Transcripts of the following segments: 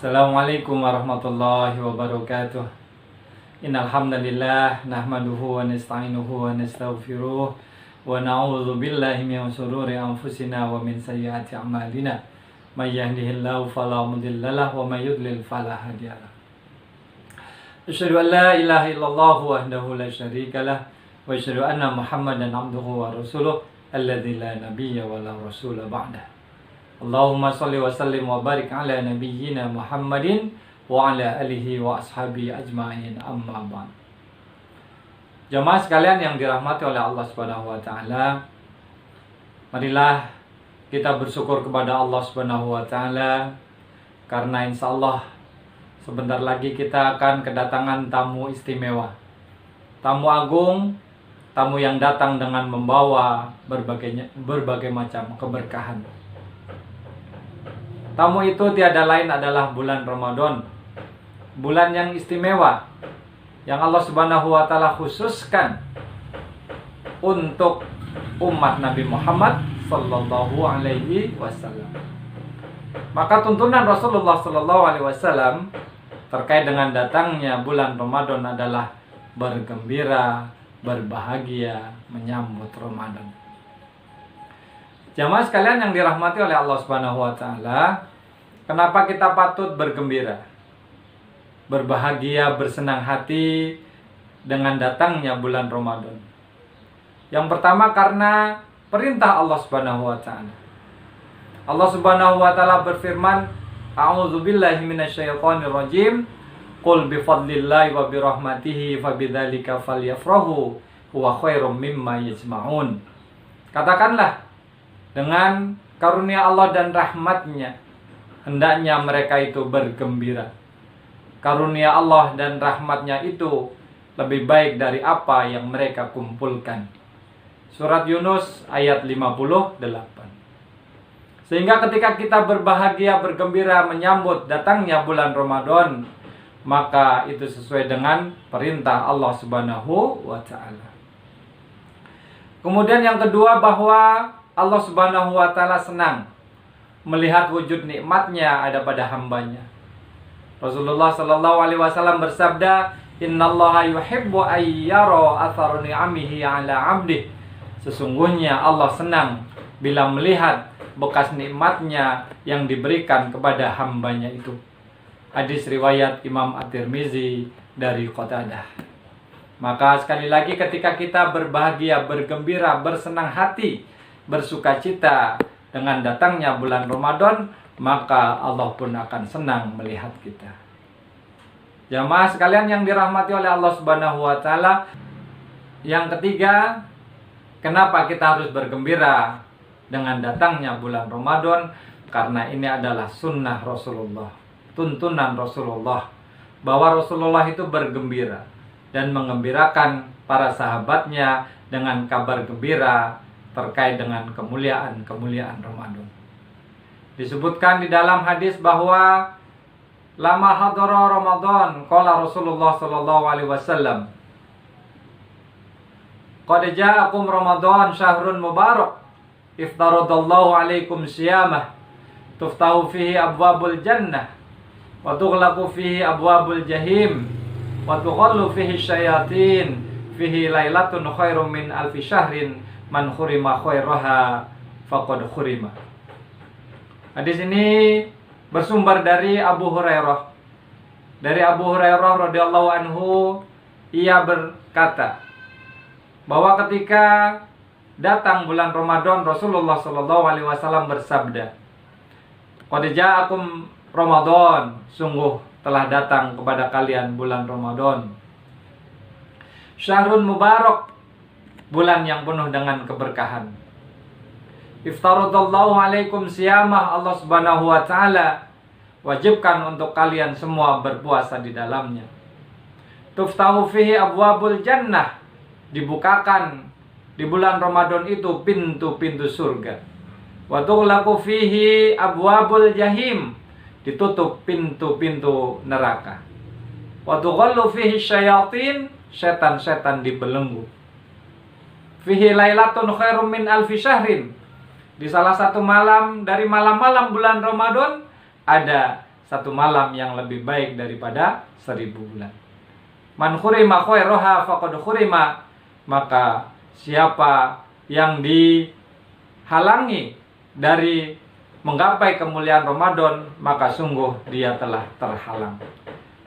Assalamualaikum warahmatullahi wabarakatuh. Innal hamdalillah nahmaduhu wa nasta'inuhu wa nastaghfiruh wa na'udzu billahi min shururi anfusina wa min sayyiati a'malina. May yahdihillahu fala mudilla lahu wa may yudlil fala hadiyalah. Asyhadu an la ilaha illallah wahdahu la syarika lah wa asyhadu anna Muhammadan abduhu wa rasuluh alladzi la nabiyya wa la rasula ba'dah. Allahumma salli wa sallim wa barik ala nabiyyina Muhammadin wa ala alihi wa ashabi ajma'in, amma ba'd. Jamaah sekalian yang dirahmati oleh Allah Subhanahu wa taala, marilah kita bersyukur kepada Allah Subhanahu wa taala karena insyaallah sebentar lagi kita akan kedatangan tamu istimewa, tamu agung, tamu yang datang dengan membawa berbagai macam keberkahan. Tamu itu tiada lain adalah bulan Ramadan, bulan yang istimewa yang Allah Subhanahu wa taala khususkan untuk umat Nabi Muhammad sallallahu alaihi wasallam. Maka tuntunan Rasulullah sallallahu alaihi wasallam terkait dengan datangnya bulan Ramadan adalah bergembira, berbahagia menyambut Ramadan. Jamaah sekalian yang dirahmati oleh Allah Subhanahu wa taala, kenapa kita patut bergembira, berbahagia, bersenang hati dengan datangnya bulan Ramadan? Yang pertama karena perintah Allah Subhanahu wa taala. Allah Subhanahu wa taala berfirman, "A'udzubillahi minasyaitonir rajim. Qul bifadlillahi wa birahmatihi fabidzalika falyafrahu huwa khairum mimma yajma'un." Katakanlah, dengan karunia Allah dan rahmatnya hendaknya mereka itu bergembira. Karunia Allah dan rahmatnya itu lebih baik dari apa yang mereka kumpulkan. Surat Yunus ayat 58. Sehingga ketika kita berbahagia, bergembira menyambut datangnya bulan Ramadan, maka itu sesuai dengan perintah Allah Subhanahu wa taala. Kemudian yang kedua, bahwa Allah Subhanahu wa taala senang melihat wujud nikmatnya ada pada hambanya. Rasulullah sallallahu alaihi wasallam bersabda, "Innallaha yuhibbu ayyara athar ni'amihi 'ala 'abdihi." Sesungguhnya Allah senang bila melihat bekas nikmatnya yang diberikan kepada hambanya itu. Hadis riwayat Imam At-Tirmizi dari Qatadah. Maka sekali lagi ketika kita berbahagia, bergembira, bersenang hati, bersukacita dengan datangnya bulan Ramadan, maka Allah pun akan senang melihat kita. Jamaah sekalian yang dirahmati oleh Allah Subhanahu wa taala, yang ketiga, kenapa kita harus bergembira dengan datangnya bulan Ramadan? Karena ini adalah sunnah Rasulullah, tuntunan Rasulullah, bahwa Rasulullah itu bergembira dan mengembirakan para sahabatnya dengan kabar gembira terkait dengan kemuliaan Ramadan. Disebutkan di dalam hadis bahwa lama hadara Ramadan, qala Rasulullah sallallahu alaihi wasallam, qad ja'akum Ramadan syahrun mubarak, iftaradallahu alaikum siyamah, tuftahu fihi abwabul jannah, wa tughlaqu fihi abwabul jahim, wa tughallu fihi syayatin, fihi lailatun khairum min alfi syahrin, man khurima khairaha faqad khurima. Hadis ini bersumber dari Abu Hurairah. Dari Abu Hurairah radhiyallahu anhu, ia berkata bahwa ketika datang bulan Ramadan, Rasulullah sallallahu alaihi wasallam bersabda, "Qad ja'akum Ramadan, sungguh telah datang kepada kalian bulan Ramadan. Syahrun mubarak, bulan yang penuh dengan keberkahan. Iftaradallahu alaikum siyamah, Allah Subhanahu wa taala wajibkan untuk kalian semua berpuasa di dalamnya. Tuftahu fihi abwabul jannah, dibukakan di bulan Ramadan itu pintu-pintu surga. Wa tughlaqu fihi abwabul jahim, ditutup pintu-pintu neraka. Wa tughallu fihi syayatin, setan-setan dibelenggu. Fihi lailatun khairum min alfi syahrin, di salah satu malam dari malam-malam bulan Ramadan ada satu malam yang lebih baik daripada 1000 bulan. Man khurima khairaha faqad khurima, maka siapa yang dihalangi dari menggapai kemuliaan Ramadan, maka sungguh dia telah terhalang.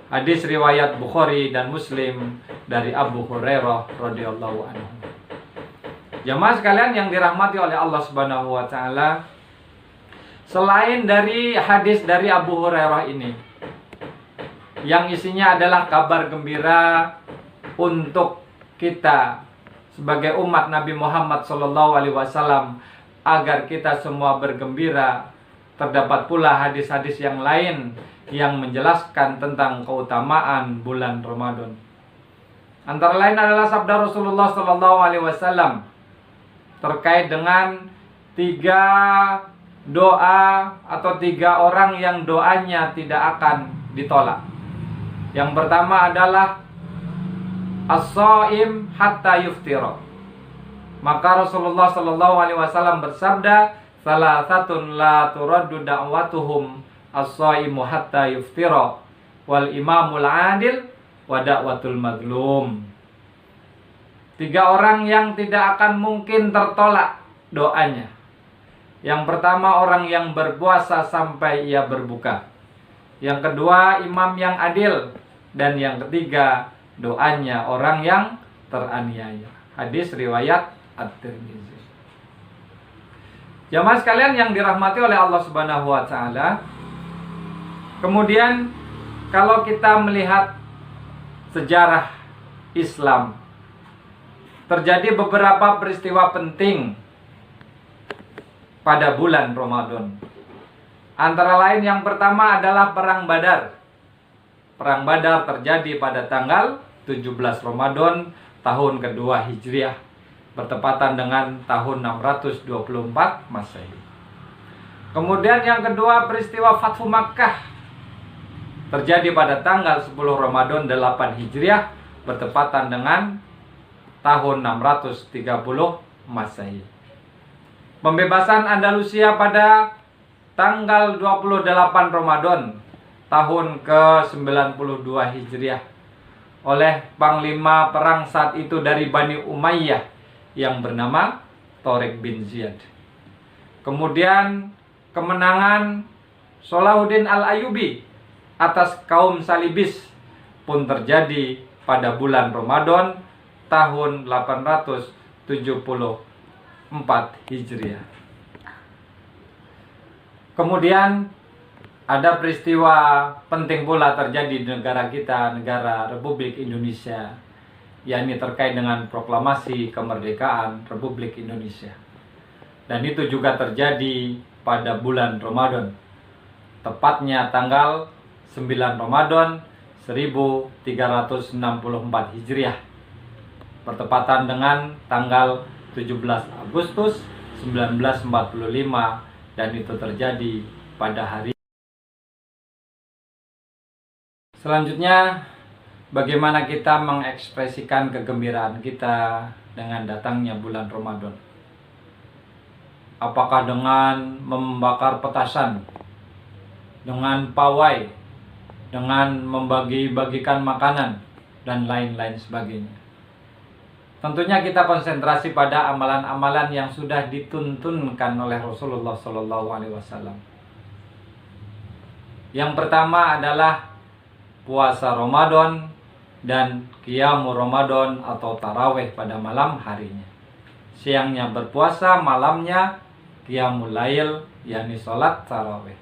Hadis riwayat Bukhari dan Muslim dari Abu Hurairah radhiyallahu anhu. Jamaah sekalian yang dirahmati oleh Allah Subhanahu wa taala, selain dari hadis dari Abu Hurairah ini yang isinya adalah kabar gembira untuk kita sebagai umat Nabi Muhammad SAW agar kita semua bergembira, terdapat pula hadis-hadis yang lain yang menjelaskan tentang keutamaan bulan Ramadan. Antara lain adalah sabda Rasulullah SAW terkait dengan 3 doa atau 3 orang yang doanya tidak akan ditolak. Yang pertama adalah as-shaim hatta yuftira. Maka Rasulullah SAW bersabda, salasatun la turaddu da'watuhum as-shaimu hatta yuftira wal imamul adil wa da'watul mazlum. 3 orang yang tidak akan mungkin tertolak doanya. Yang pertama, orang yang berpuasa sampai ia berbuka. Yang kedua, imam yang adil. Dan yang ketiga, doanya orang yang teraniaya. Hadis riwayat At-Tirmizi. Jamaah sekalian yang dirahmati oleh Allah Subhanahu wa taala, kemudian kalau kita melihat sejarah Islam, terjadi beberapa peristiwa penting pada bulan Ramadan. Antara lain yang pertama adalah Perang Badar. Perang Badar terjadi pada tanggal 17 Ramadan tahun kedua Hijriah, bertepatan dengan tahun 624 Masehi. Kemudian yang kedua, peristiwa Fathu Makkah terjadi pada tanggal 10 Ramadan 8 Hijriah, bertepatan dengan tahun 630 Masehi. Pembebasan Andalusia pada tanggal 28 Ramadan tahun ke-92 Hijriah oleh panglima perang saat itu dari Bani Umayyah yang bernama Tariq bin Ziyad. Kemudian kemenangan Salahuddin Al-Ayyubi atas kaum Salibis pun terjadi pada bulan Ramadan tahun 874 Hijriah. Kemudian ada peristiwa penting pula terjadi di negara kita, negara Republik Indonesia, yakni terkait dengan proklamasi kemerdekaan Republik Indonesia. Dan itu juga terjadi pada bulan Ramadan, tepatnya tanggal 9 Ramadan 1364 Hijriah, bertepatan dengan tanggal 17 Agustus 1945, dan itu terjadi pada hari. Selanjutnya, bagaimana kita mengekspresikan kegembiraan kita dengan datangnya bulan Ramadan? Apakah dengan membakar petasan, dengan pawai, dengan membagi-bagikan makanan, dan lain-lain sebagainya? Tentunya kita konsentrasi pada amalan-amalan yang sudah dituntunkan oleh Rasulullah SAW. Yang pertama adalah puasa Ramadan dan qiyamul Ramadan atau tarawih pada malam harinya. Siangnya berpuasa, malamnya qiyamul lail, yakni salat tarawih.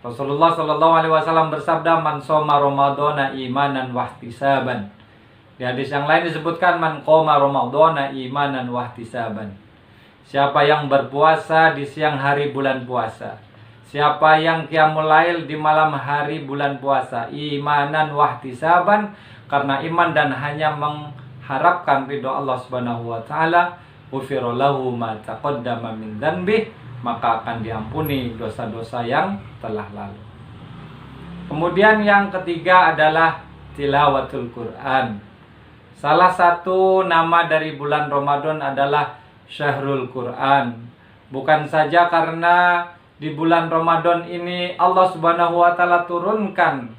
Rasulullah SAW bersabda, man shoma ramadhana imanan wahtisaban. Di hadis yang lain disebutkan, man qoma ramadhana imanan wahtisaban. Siapa yang berpuasa di siang hari bulan puasa, siapa yang qiyamul lail di malam hari bulan puasa, imanan wahtisaban, karena iman dan hanya mengharapkan ridho Allah Subhanahu wa taala, ghufira lahu ma taqaddama min dzanbih, maka akan diampuni dosa-dosa yang telah lalu. Kemudian yang ketiga adalah tilawatul Quran. Salah satu nama dari bulan Ramadan adalah Syahrul Quran. Bukan saja karena di bulan Ramadan ini Allah Subhanahu wa taala turunkan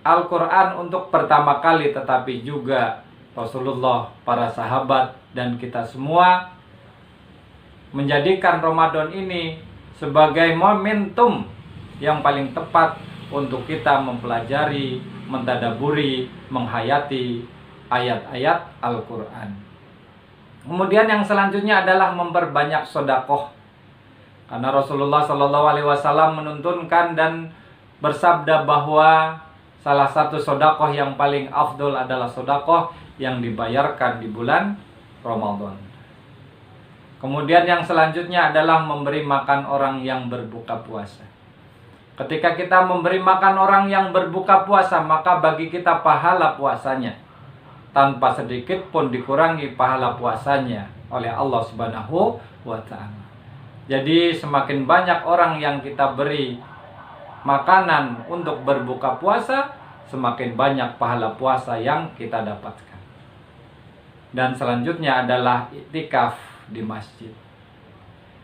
Al-Quran untuk pertama kali, tetapi juga Rasulullah, para sahabat, dan kita semua menjadikan Ramadan ini sebagai momentum yang paling tepat untuk kita mempelajari, mentadaburi, menghayati ayat-ayat Al-Quran. Kemudian yang selanjutnya adalah memperbanyak sedekah. Karena Rasulullah SAW menuntunkan dan bersabda bahwa salah satu sedekah yang paling afdol adalah sedekah yang dibayarkan di bulan Ramadan. Kemudian yang selanjutnya adalah memberi makan orang yang berbuka puasa. Ketika kita memberi makan orang yang berbuka puasa, maka bagi kita pahala puasanya tanpa sedikit pun dikurangi pahala puasanya oleh Allah Subhanahu wa taala. Jadi semakin banyak orang yang kita beri makanan untuk berbuka puasa, semakin banyak pahala puasa yang kita dapatkan. Dan selanjutnya adalah iktikaf di masjid.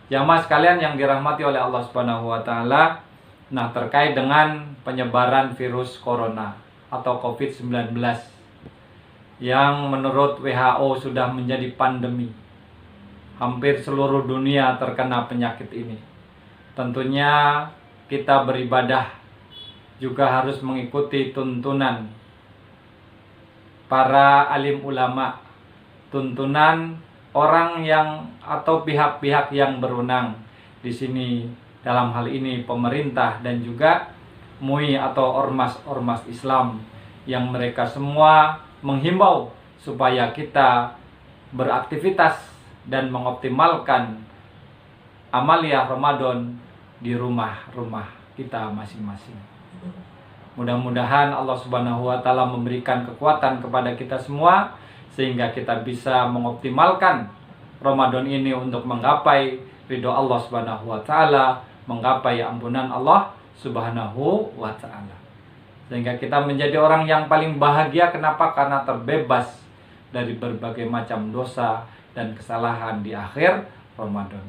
Jamaah sekalian yang dirahmati oleh Allah Subhanahu wa taala, nah terkait dengan penyebaran virus corona atau COVID-19 yang menurut WHO sudah menjadi pandemi. Hampir seluruh dunia terkena penyakit ini. Tentunya kita beribadah juga harus mengikuti tuntunan para alim ulama, tuntunan orang yang atau pihak-pihak yang berwenang di sini, dalam hal ini pemerintah dan juga MUI atau ormas-ormas Islam, yang mereka semua menghimbau supaya kita beraktivitas dan mengoptimalkan amaliyah Ramadan di rumah-rumah kita masing-masing. Mudah-mudahan Allah Subhanahu wa taala memberikan kekuatan kepada kita semua sehingga kita bisa mengoptimalkan Ramadan ini untuk menggapai ridho Allah Subhanahu wa taala, menggapai ampunan Allah Subhanahu wa taala. Sehingga kita menjadi orang yang paling bahagia. Kenapa? Karena terbebas dari berbagai macam dosa dan kesalahan di akhir Ramadan.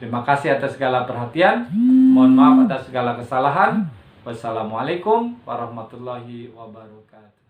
Terima kasih atas segala perhatian. Mohon maaf atas segala kesalahan. Wassalamualaikum warahmatullahi wabarakatuh.